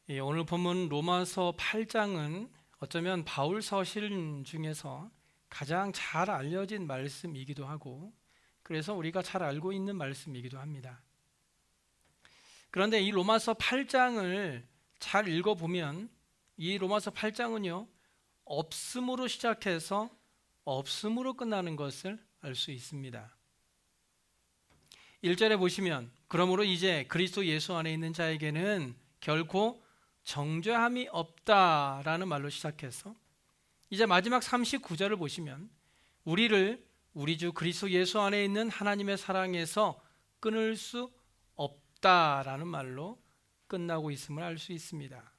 오늘 본문 로마서 8장은 어쩌면 바울 서신 중에서 가장 잘 알려진 말씀이기도 하고, 그래서 우리가 잘 알고 있는 말씀이기도 합니다. 그런데 이 로마서 8장을 잘 읽어보면 이 로마서 8장은요, 없음으로 시작해서 없음으로 끝나는 것을 알 수 있습니다. 1절에 보시면, 그러므로 이제 그리스도 예수 안에 있는 자에게는 결코 정죄함이 없다라는 말로 시작해서 이제 마지막 39절을 보시면, 우리를 우리 주 그리스도 예수 안에 있는 하나님의 사랑에서 끊을 수 없다라는 말로 끝나고 있음을 알 수 있습니다.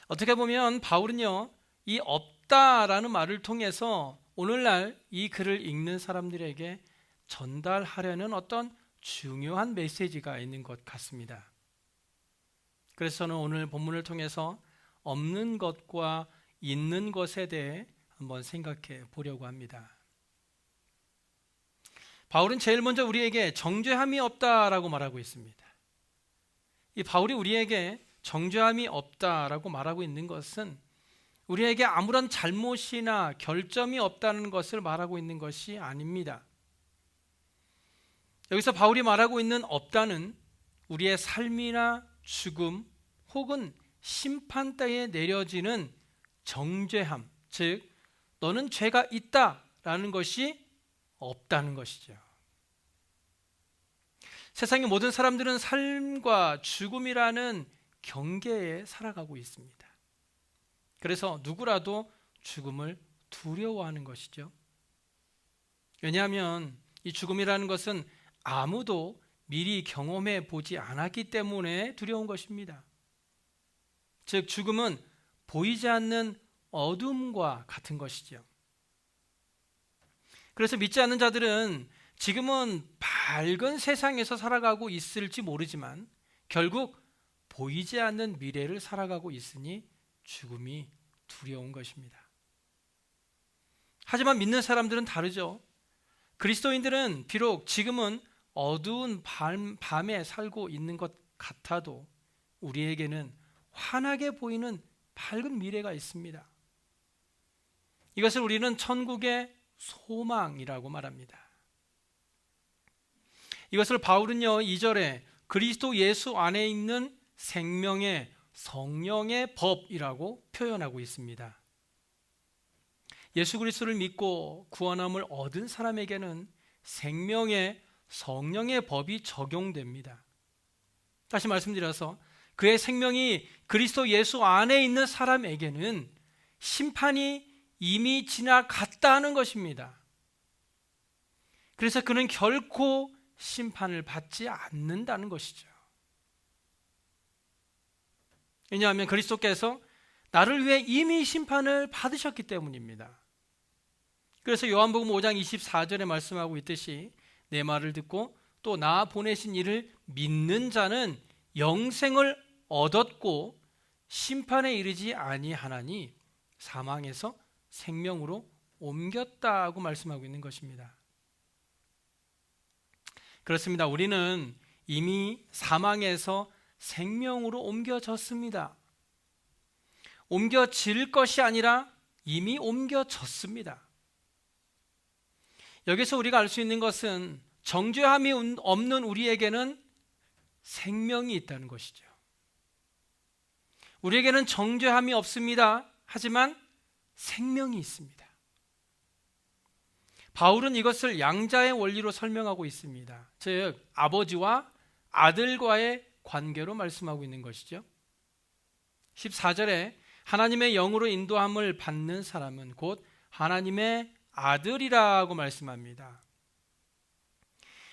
어떻게 보면 바울은요, 이 없다라는 말을 통해서 오늘날 이 글을 읽는 사람들에게 전달하려는 어떤 중요한 메시지가 있는 것 같습니다. 그래서 저는 오늘 본문을 통해서 없는 것과 있는 것에 대해 한번 생각해 보려고 합니다. 바울은 제일 먼저 우리에게 정죄함이 없다라고 말하고 있습니다. 이 바울이 우리에게 정죄함이 없다라고 말하고 있는 것은 우리에게 아무런 잘못이나 결점이 없다는 것을 말하고 있는 것이 아닙니다. 여기서 바울이 말하고 있는 없다는 우리의 삶이나 죽음 혹은 심판대에 내려지는 정죄함, 즉 너는 죄가 있다라는 것이 없다는 것이죠. 세상의 모든 사람들은 삶과 죽음이라는 경계에 살아가고 있습니다. 그래서 누구라도 죽음을 두려워하는 것이죠. 왜냐하면 이 죽음이라는 것은 아무도 미리 경험해 보지 않았기 때문에 두려운 것입니다. 즉 죽음은 보이지 않는 어둠과 같은 것이죠. 그래서 믿지 않는 자들은 지금은 밝은 세상에서 살아가고 있을지 모르지만 결국 보이지 않는 미래를 살아가고 있으니 죽음이 두려운 것입니다. 하지만 믿는 사람들은 다르죠. 그리스도인들은 비록 지금은 어두운 밤에 살고 있는 것 같아도 우리에게는 환하게 보이는 밝은 미래가 있습니다. 이것을 우리는 천국의 소망이라고 말합니다. 이것을 바울은요, 2절에 그리스도 예수 안에 있는 생명의 성령의 법이라고 표현하고 있습니다. 예수 그리스도를 믿고 구원함을 얻은 사람에게는 생명의 성령의 법이 적용됩니다. 다시 말씀드려서 그의 생명이 그리스도 예수 안에 있는 사람에게는 심판이 이미 지나갔다는 것입니다. 그래서 그는 결코 심판을 받지 않는다는 것이죠. 왜냐하면 그리스도께서 나를 위해 이미 심판을 받으셨기 때문입니다. 그래서 요한복음 5장 24절에 말씀하고 있듯이 내 말을 듣고 또 나 보내신 이를 믿는 자는 영생을 얻었고 심판에 이르지 아니하나니 사망에서 생명으로 옮겼다고 말씀하고 있는 것입니다. 그렇습니다. 우리는 이미 사망에서 생명으로 옮겨졌습니다. 옮겨질 것이 아니라 이미 옮겨졌습니다. 여기서 우리가 알 수 있는 것은 정죄함이 없는 우리에게는 생명이 있다는 것이죠. 우리에게는 정죄함이 없습니다. 하지만 생명이 있습니다. 바울은 이것을 양자의 원리로 설명하고 있습니다. 즉 아버지와 아들과의 관계로 말씀하고 있는 것이죠. 14절에 하나님의 영으로 인도함을 받는 사람은 곧 하나님의 아들이라고 말씀합니다.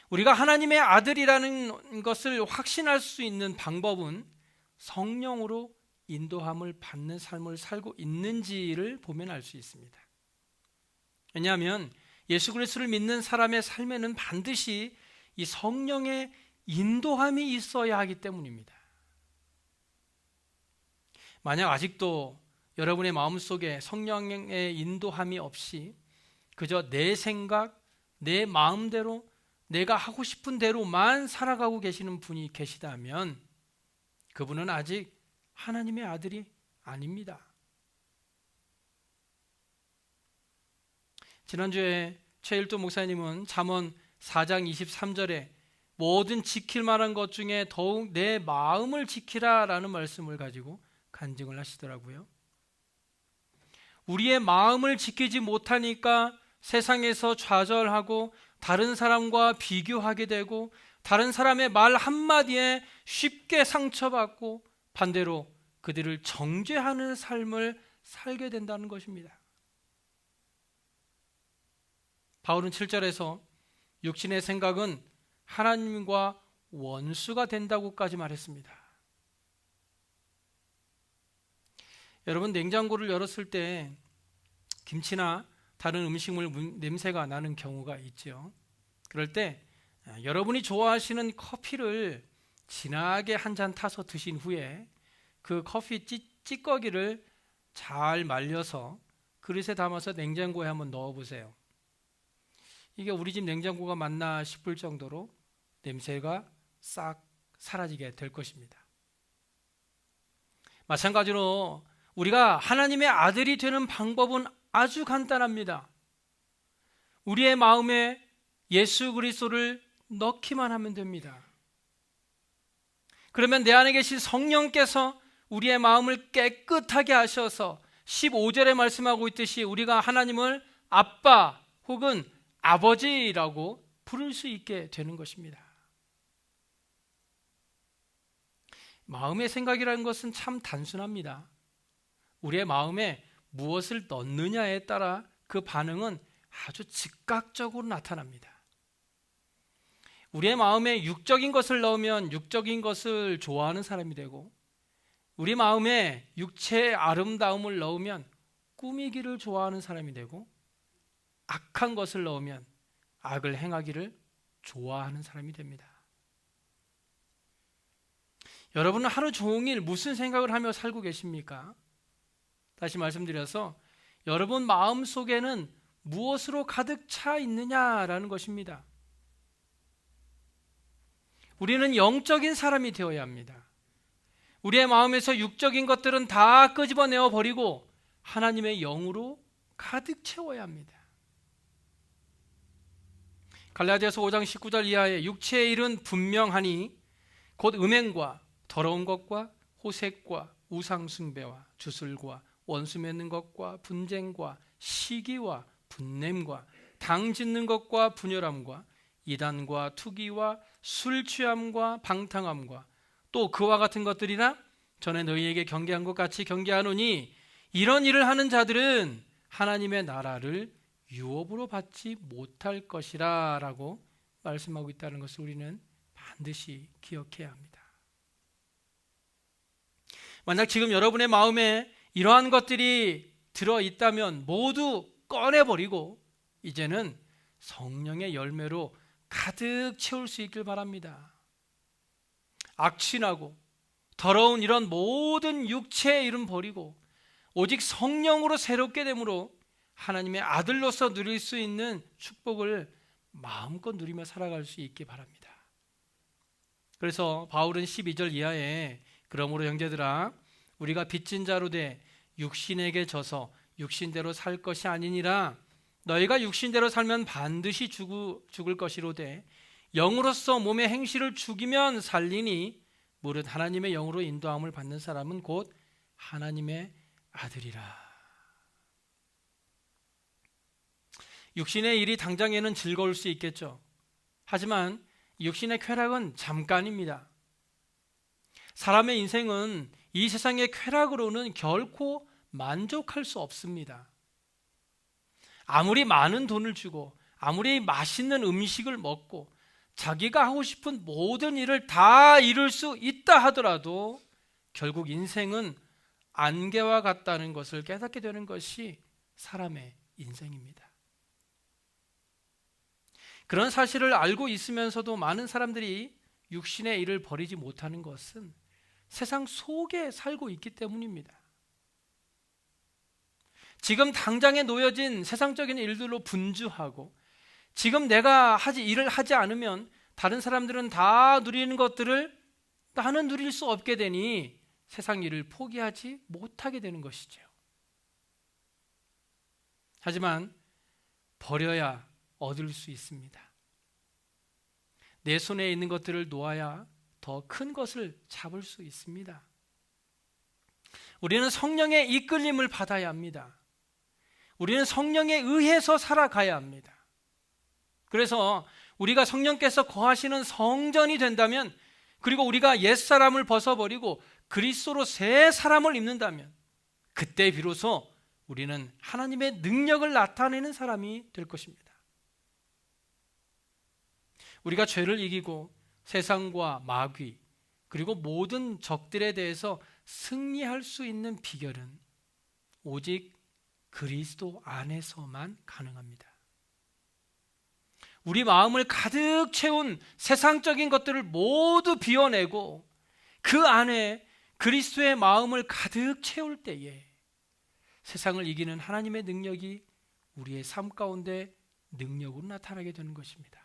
우리가 하나님의 아들이라는 것을 확신할 수 있는 방법은 성령으로 인도함을 받는 삶을 살고 있는지를 보면 알 수 있습니다. 왜냐하면 예수 그리스도를 믿는 사람의 삶에는 반드시 이 성령의 인도함이 있어야 하기 때문입니다. 만약 아직도 여러분의 마음속에 성령의 인도함이 없이 그저 내 생각, 내 마음대로 내가 하고 싶은 대로만 살아가고 계시는 분이 계시다면 그분은 아직 하나님의 아들이 아닙니다. 지난주에 최일도 목사님은 잠언 4장 23절에 모든 지킬 만한 것 중에 더욱 내 마음을 지키라 라는 말씀을 가지고 간증을 하시더라고요. 우리의 마음을 지키지 못하니까 세상에서 좌절하고 다른 사람과 비교하게 되고 다른 사람의 말 한마디에 쉽게 상처받고 반대로 그들을 정죄하는 삶을 살게 된다는 것입니다. 바울은 7절에서 육신의 생각은 하나님과 원수가 된다고까지 말했습니다. 여러분, 냉장고를 열었을 때 김치나 다른 음식물 냄새가 나는 경우가 있죠. 그럴 때 여러분이 좋아하시는 커피를 진하게 한 잔 타서 드신 후에 그 커피 찌꺼기를 잘 말려서 그릇에 담아서 냉장고에 한번 넣어보세요. 이게 우리 집 냉장고가 맞나 싶을 정도로 냄새가 싹 사라지게 될 것입니다. 마찬가지로 우리가 하나님의 아들이 되는 방법은 아주 간단합니다. 우리의 마음에 예수 그리스도를 넣기만 하면 됩니다. 그러면 내 안에 계신 성령께서 우리의 마음을 깨끗하게 하셔서 15절에 말씀하고 있듯이 우리가 하나님을 아빠 혹은 아버지라고 부를 수 있게 되는 것입니다. 마음의 생각이라는 것은 참 단순합니다. 우리의 마음에 무엇을 넣느냐에 따라 그 반응은 아주 즉각적으로 나타납니다. 우리의 마음에 육적인 것을 넣으면 육적인 것을 좋아하는 사람이 되고, 우리 마음에 육체의 아름다움을 넣으면 꾸미기를 좋아하는 사람이 되고, 악한 것을 넣으면 악을 행하기를 좋아하는 사람이 됩니다. 여러분은 하루 종일 무슨 생각을 하며 살고 계십니까? 다시 말씀드려서 여러분 마음속에는 무엇으로 가득 차 있느냐라는 것입니다. 우리는 영적인 사람이 되어야 합니다. 우리의 마음에서 육적인 것들은 다 끄집어내어 버리고 하나님의 영으로 가득 채워야 합니다. 갈라디아서 5장 19절 이하에 육체의 일은 분명하니 곧 음행과 더러운 것과 호색과 우상숭배와 주술과 원수 맺는 것과 분쟁과 시기와 분냄과 당 짓는 것과 분열함과 이단과 투기와 술 취함과 방탕함과 또 그와 같은 것들이나 전에 너희에게 경계한 것 같이 경계하노니 이런 일을 하는 자들은 하나님의 나라를 유업으로 받지 못할 것이라 라고 말씀하고 있다는 것을 우리는 반드시 기억해야 합니다. 만약 지금 여러분의 마음에 이러한 것들이 들어있다면 모두 꺼내버리고 이제는 성령의 열매로 가득 채울 수 있길 바랍니다. 악취나고 더러운 이런 모든 육체의 일은 버리고 오직 성령으로 새롭게 됨으로 하나님의 아들로서 누릴 수 있는 축복을 마음껏 누리며 살아갈 수 있기 바랍니다. 그래서 바울은 12절 이하에 그러므로 형제들아 우리가 빚진 자로 돼 육신에게 져서 육신대로 살 것이 아니니라 너희가 육신대로 살면 반드시 죽을 것이로되 영으로서 몸의 행실을 죽이면 살리니 무릇 하나님의 영으로 인도함을 받는 사람은 곧 하나님의 아들이라. 육신의 일이 당장에는 즐거울 수 있겠죠. 하지만 육신의 쾌락은 잠깐입니다. 사람의 인생은 이 세상의 쾌락으로는 결코 만족할 수 없습니다. 아무리 많은 돈을 주고 아무리 맛있는 음식을 먹고 자기가 하고 싶은 모든 일을 다 이룰 수 있다 하더라도 결국 인생은 안개와 같다는 것을 깨닫게 되는 것이 사람의 인생입니다. 그런 사실을 알고 있으면서도 많은 사람들이 육신의 일을 버리지 못하는 것은 세상 속에 살고 있기 때문입니다. 지금 당장에 놓여진 세상적인 일들로 분주하고 지금 내가 일을 하지 않으면 다른 사람들은 다 누리는 것들을 나는 누릴 수 없게 되니 세상 일을 포기하지 못하게 되는 것이죠. 하지만 버려야 얻을 수 있습니다. 내 손에 있는 것들을 놓아야 더 큰 것을 잡을 수 있습니다. 우리는 성령의 이끌림을 받아야 합니다. 우리는 성령에 의해서 살아가야 합니다. 그래서 우리가 성령께서 거하시는 성전이 된다면, 그리고 우리가 옛사람을 벗어버리고 그리스도로 새 사람을 입는다면, 그때 비로소 우리는 하나님의 능력을 나타내는 사람이 될 것입니다. 우리가 죄를 이기고 세상과 마귀 그리고 모든 적들에 대해서 승리할 수 있는 비결은 오직 그리스도 안에서만 가능합니다. 우리 마음을 가득 채운 세상적인 것들을 모두 비워내고 그 안에 그리스도의 마음을 가득 채울 때에 세상을 이기는 하나님의 능력이 우리의 삶 가운데 능력으로 나타나게 되는 것입니다.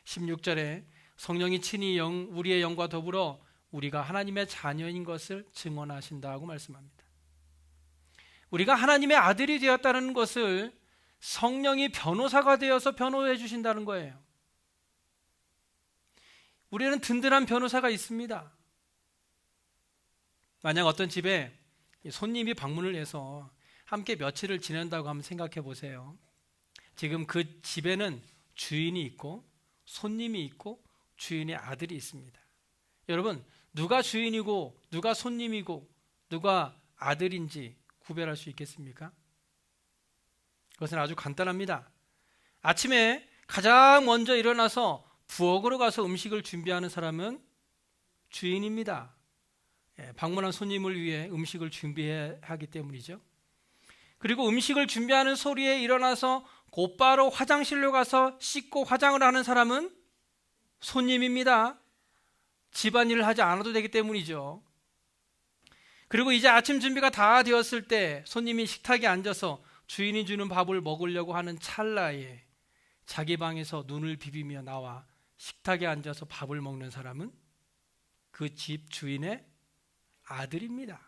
16절에 성령이 친히 우리의 영과 더불어 우리가 하나님의 자녀인 것을 증언하신다고 말씀합니다. 우리가 하나님의 아들이 되었다는 것을 성령이 변호사가 되어서 변호해 주신다는 거예요. 우리는 든든한 변호사가 있습니다. 만약 어떤 집에 손님이 방문을 해서 함께 며칠을 지낸다고 한번 생각해 보세요. 지금 그 집에는 주인이 있고 손님이 있고 주인의 아들이 있습니다. 여러분, 누가 주인이고 누가 손님이고 누가 아들인지 구별할 수 있겠습니까? 그것은 아주 간단합니다. 아침에 가장 먼저 일어나서 부엌으로 가서 음식을 준비하는 사람은 주인입니다. 방문한 손님을 위해 음식을 준비해야 하기 때문이죠. 그리고 음식을 준비하는 소리에 일어나서 곧바로 화장실로 가서 씻고 화장을 하는 사람은 손님입니다. 집안일을 하지 않아도 되기 때문이죠. 그리고 이제 아침 준비가 다 되었을 때 손님이 식탁에 앉아서 주인이 주는 밥을 먹으려고 하는 찰나에 자기 방에서 눈을 비비며 나와 식탁에 앉아서 밥을 먹는 사람은 그 집 주인의 아들입니다.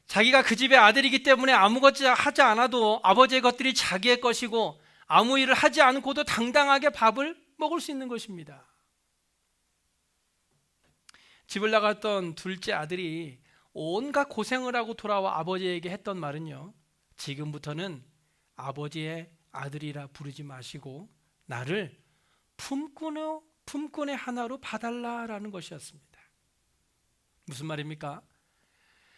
자기가 그 집의 아들이기 때문에 아무것도 하지 않아도 아버지의 것들이 자기의 것이고 아무 일을 하지 않고도 당당하게 밥을 먹을 수 있는 것입니다. 집을 나갔던 둘째 아들이 온갖 고생을 하고 돌아와 아버지에게 했던 말은요, 지금부터는 아버지의 아들이라 부르지 마시고 나를 품꾼의 하나로 봐달라라는 것이었습니다. 무슨 말입니까?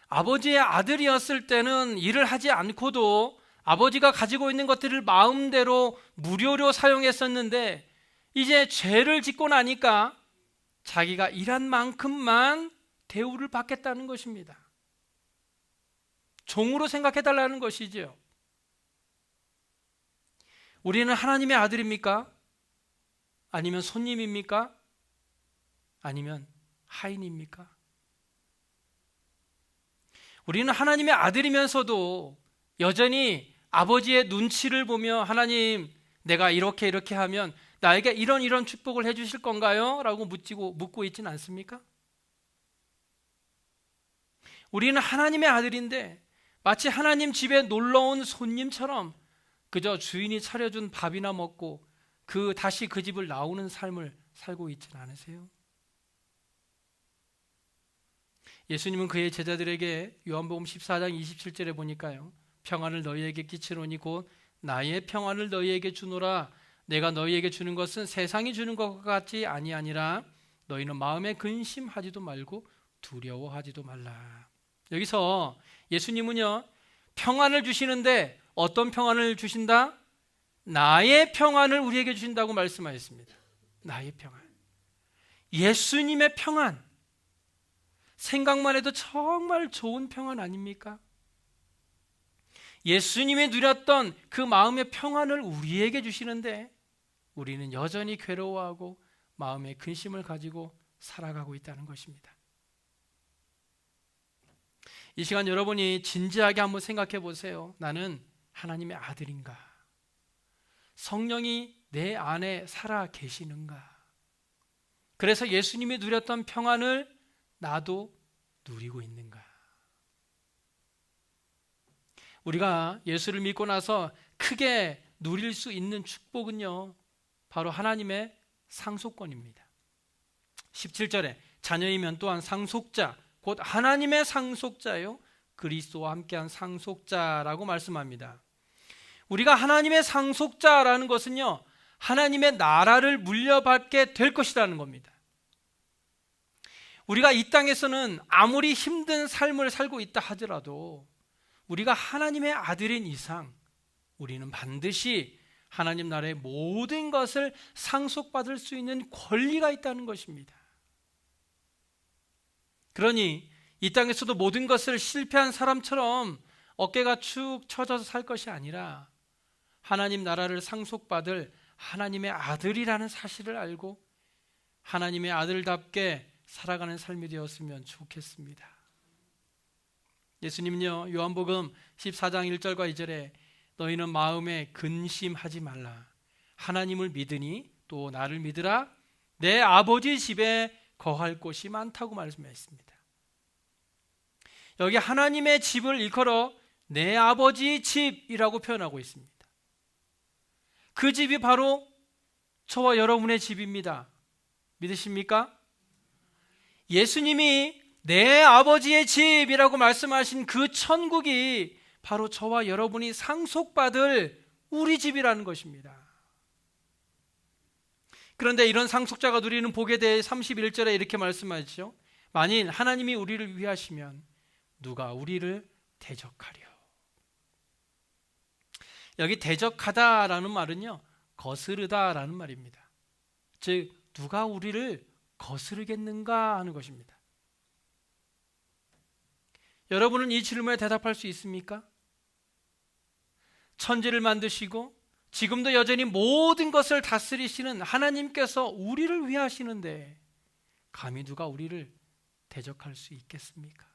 아버지의 아들이었을 때는 일을 하지 않고도 아버지가 가지고 있는 것들을 마음대로 무료로 사용했었는데, 이제 죄를 짓고 나니까 자기가 일한 만큼만 대우를 받겠다는 것입니다. 종으로 생각해달라는 것이죠. 우리는 하나님의 아들입니까? 아니면 손님입니까? 아니면 하인입니까? 우리는 하나님의 아들이면서도 여전히 아버지의 눈치를 보며 하나님, 내가 이렇게 하면 나에게 이런 축복을 해주실 건가요? 라고 묻고 있지는 않습니까? 우리는 하나님의 아들인데 마치 하나님 집에 놀러온 손님처럼 그저 주인이 차려준 밥이나 먹고 다시 그 집을 나오는 삶을 살고 있지는 않으세요? 예수님은 그의 제자들에게 요한복음 14장 27절에 보니까요, 평안을 너희에게 끼치노니 곧 나의 평안을 너희에게 주노라. 내가 너희에게 주는 것은 세상이 주는 것과 같지 아니하니라. 너희는 마음에 근심하지도 말고 두려워하지도 말라. 여기서 예수님은요, 평안을 주시는데 어떤 평안을 주신다? 나의 평안을 우리에게 주신다고 말씀하셨습니다. 나의 평안. 예수님의 평안. 생각만 해도 정말 좋은 평안 아닙니까? 예수님이 누렸던 그 마음의 평안을 우리에게 주시는데 우리는 여전히 괴로워하고 마음의 근심을 가지고 살아가고 있다는 것입니다. 이 시간 여러분이 진지하게 한번 생각해 보세요. 나는 하나님의 아들인가? 성령이 내 안에 살아 계시는가? 그래서 예수님이 누렸던 평안을 나도 누리고 있는가? 우리가 예수를 믿고 나서 크게 누릴 수 있는 축복은요, 바로 하나님의 상속권입니다. 17절에 자녀이면 또한 상속자, 곧 하나님의 상속자요, 그리스도와 함께한 상속자라고 말씀합니다. 우리가 하나님의 상속자라는 것은요, 하나님의 나라를 물려받게 될 것이라는 겁니다. 우리가 이 땅에서는 아무리 힘든 삶을 살고 있다 하더라도 우리가 하나님의 아들인 이상 우리는 반드시 하나님 나라의 모든 것을 상속받을 수 있는 권리가 있다는 것입니다. 그러니 이 땅에서도 모든 것을 실패한 사람처럼 어깨가 축 처져서 살 것이 아니라 하나님 나라를 상속받을 하나님의 아들이라는 사실을 알고 하나님의 아들답게 살아가는 삶이 되었으면 좋겠습니다. 예수님은요, 요한복음 14장 1절과 2절에 너희는 마음에 근심하지 말라. 하나님을 믿으니 또 나를 믿으라. 내 아버지 집에 거할 곳이 많다고 말씀했습니다. 여기 하나님의 집을 일컬어 내 아버지 집이라고 표현하고 있습니다. 그 집이 바로 저와 여러분의 집입니다. 믿으십니까? 예수님이 내 아버지의 집이라고 말씀하신 그 천국이 바로 저와 여러분이 상속받을 우리 집이라는 것입니다. 그런데 이런 상속자가 누리는 복에 대해 31절에 이렇게 말씀하시죠. 만일 하나님이 우리를 위하시면 누가 우리를 대적하려. 여기 대적하다라는 말은요, 거스르다라는 말입니다. 즉 누가 우리를 거스르겠는가 하는 것입니다. 여러분은 이 질문에 대답할 수 있습니까? 천지를 만드시고 지금도 여전히 모든 것을 다스리시는 하나님께서 우리를 위하시는데 감히 누가 우리를 대적할 수 있겠습니까?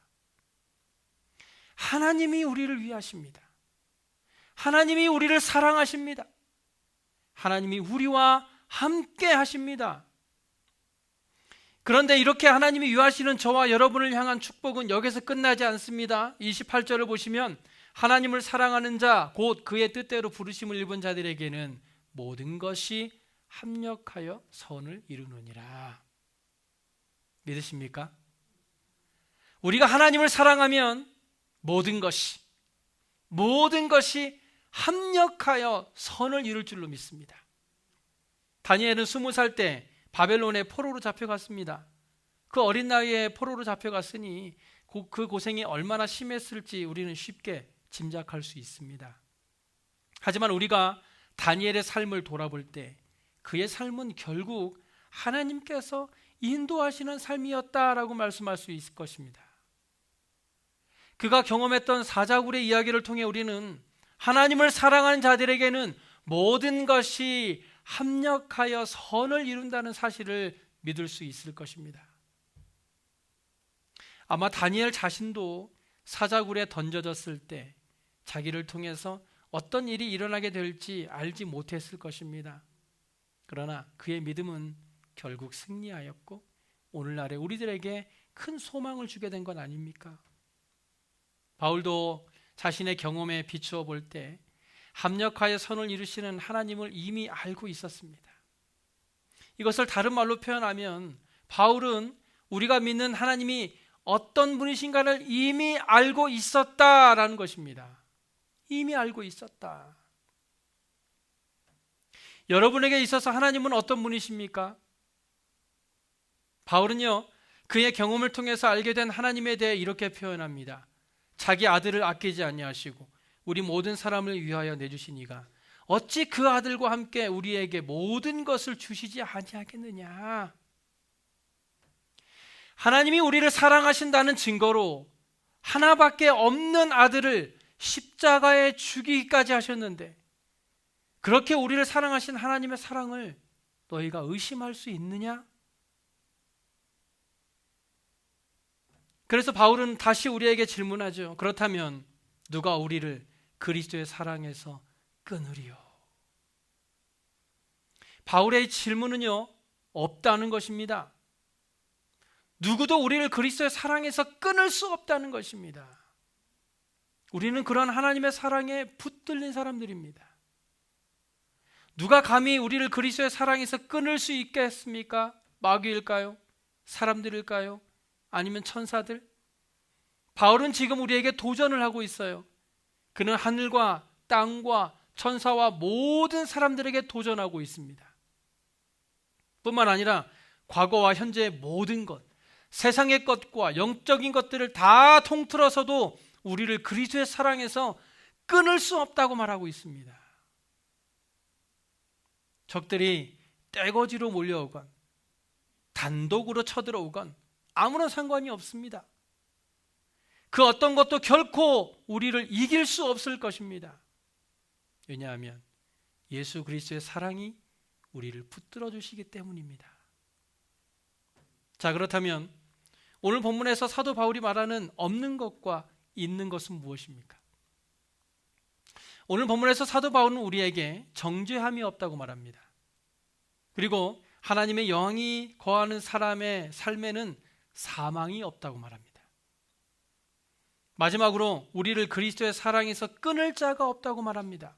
하나님이 우리를 위하십니다. 하나님이 우리를 사랑하십니다. 하나님이 우리와 함께 하십니다. 그런데 이렇게 하나님이 위하시는 저와 여러분을 향한 축복은 여기서 끝나지 않습니다. 28절을 보시면 하나님을 사랑하는 자, 곧 그의 뜻대로 부르심을 입은 자들에게는 모든 것이 합력하여 선을 이루느니라. 믿으십니까? 우리가 하나님을 사랑하면 모든 것이 합력하여 선을 이룰 줄로 믿습니다. 다니엘은 20살 때 바벨론에 포로로 잡혀갔습니다. 그 어린 나이에 포로로 잡혀갔으니 그 고생이 얼마나 심했을지 우리는 쉽게 짐작할 수 있습니다. 하지만 우리가 다니엘의 삶을 돌아볼 때 그의 삶은 결국 하나님께서 인도하시는 삶이었다라고 말씀할 수 있을 것입니다. 그가 경험했던 사자굴의 이야기를 통해 우리는 하나님을 사랑하는 자들에게는 모든 것이 합력하여 선을 이룬다는 사실을 믿을 수 있을 것입니다. 아마 다니엘 자신도 사자굴에 던져졌을 때 자기를 통해서 어떤 일이 일어나게 될지 알지 못했을 것입니다. 그러나 그의 믿음은 결국 승리하였고 오늘날의 우리들에게 큰 소망을 주게 된 건 아닙니까? 바울도 자신의 경험에 비추어 볼 때 합력하여 선을 이루시는 하나님을 이미 알고 있었습니다. 이것을 다른 말로 표현하면 바울은 우리가 믿는 하나님이 어떤 분이신가를 이미 알고 있었다라는 것입니다. 이미 알고 있었다. 여러분에게 있어서 하나님은 어떤 분이십니까? 바울은요, 그의 경험을 통해서 알게 된 하나님에 대해 이렇게 표현합니다. 자기 아들을 아끼지 아니하시고 우리 모든 사람을 위하여 내주신 이가 어찌 그 아들과 함께 우리에게 모든 것을 주시지 아니하겠느냐. 하나님이 우리를 사랑하신다는 증거로 하나밖에 없는 아들을 십자가에 죽이기까지 하셨는데 그렇게 우리를 사랑하신 하나님의 사랑을 너희가 의심할 수 있느냐? 그래서 바울은 다시 우리에게 질문하죠. 그렇다면 누가 우리를 그리스도의 사랑에서 끊으리요? 바울의 질문은요, 없다는 것입니다. 누구도 우리를 그리스도의 사랑에서 끊을 수 없다는 것입니다. 우리는 그런 하나님의 사랑에 붙들린 사람들입니다. 누가 감히 우리를 그리스도의 사랑에서 끊을 수 있겠습니까? 마귀일까요? 사람들일까요? 아니면 천사들? 바울은 지금 우리에게 도전을 하고 있어요. 그는 하늘과 땅과 천사와 모든 사람들에게 도전하고 있습니다. 뿐만 아니라 과거와 현재의 모든 것, 세상의 것과 영적인 것들을 다 통틀어서도 우리를 그리스도의 사랑에서 끊을 수 없다고 말하고 있습니다. 적들이 떼거지로 몰려오건 단독으로 쳐들어오건 아무런 상관이 없습니다. 그 어떤 것도 결코 우리를 이길 수 없을 것입니다. 왜냐하면 예수 그리스도의 사랑이 우리를 붙들어 주시기 때문입니다. 자, 그렇다면 오늘 본문에서 사도 바울이 말하는 없는 것과 있는 것은 무엇입니까? 오늘 본문에서 사도 바울은 우리에게 정죄함이 없다고 말합니다. 그리고 하나님의 영이 거하는 사람의 삶에는 사망이 없다고 말합니다. 마지막으로 우리를 그리스도의 사랑에서 끊을 자가 없다고 말합니다.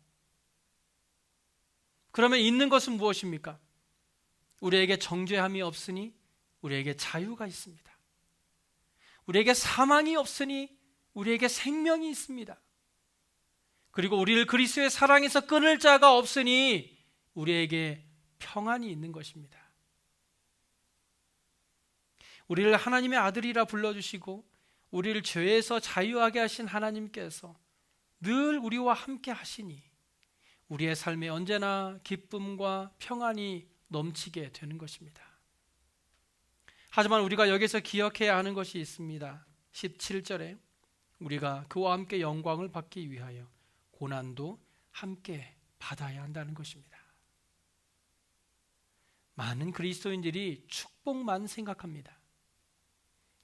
그러면 있는 것은 무엇입니까? 우리에게 정죄함이 없으니 우리에게 자유가 있습니다. 우리에게 사망이 없으니 우리에게 생명이 있습니다. 그리고 우리를 그리스도의 사랑에서 끊을 자가 없으니 우리에게 평안이 있는 것입니다. 우리를 하나님의 아들이라 불러주시고 우리를 죄에서 자유하게 하신 하나님께서 늘 우리와 함께 하시니 우리의 삶에 언제나 기쁨과 평안이 넘치게 되는 것입니다. 하지만 우리가 여기서 기억해야 하는 것이 있습니다. 17절에 우리가 그와 함께 영광을 받기 위하여 고난도 함께 받아야 한다는 것입니다. 많은 그리스도인들이 축복만 생각합니다.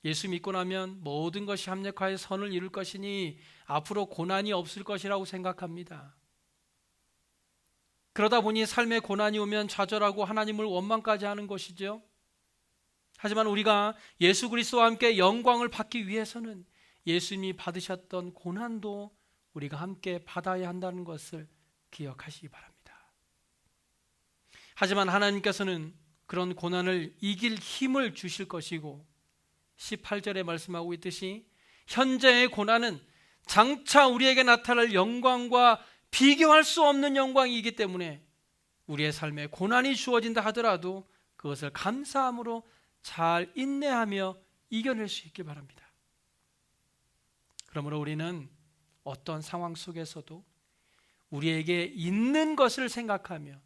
예수 믿고 나면 모든 것이 합력하여 선을 이룰 것이니 앞으로 고난이 없을 것이라고 생각합니다. 그러다 보니 삶에 고난이 오면 좌절하고 하나님을 원망까지 하는 것이죠. 하지만 우리가 예수 그리스도와 함께 영광을 받기 위해서는 예수님이 받으셨던 고난도 우리가 함께 받아야 한다는 것을 기억하시기 바랍니다. 하지만 하나님께서는 그런 고난을 이길 힘을 주실 것이고 18절에 말씀하고 있듯이 현재의 고난은 장차 우리에게 나타날 영광과 비교할 수 없는 영광이기 때문에 우리의 삶에 고난이 주어진다 하더라도 그것을 감사함으로 잘 인내하며 이겨낼 수 있길 바랍니다. 그러므로 우리는 어떤 상황 속에서도 우리에게 있는 것을 생각하며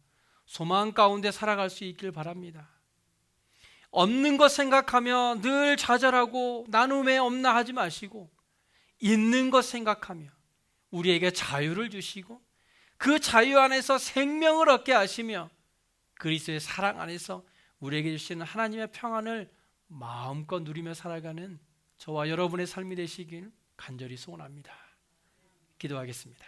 소망 가운데 살아갈 수 있길 바랍니다. 없는 것 생각하며 늘 좌절하고 나는 왜 없나 하지 마시고 있는 것 생각하며 우리에게 자유를 주시고 그 자유 안에서 생명을 얻게 하시며 그리스도의 사랑 안에서 우리에게 주시는 하나님의 평안을 마음껏 누리며 살아가는 저와 여러분의 삶이 되시길 간절히 소원합니다. 기도하겠습니다.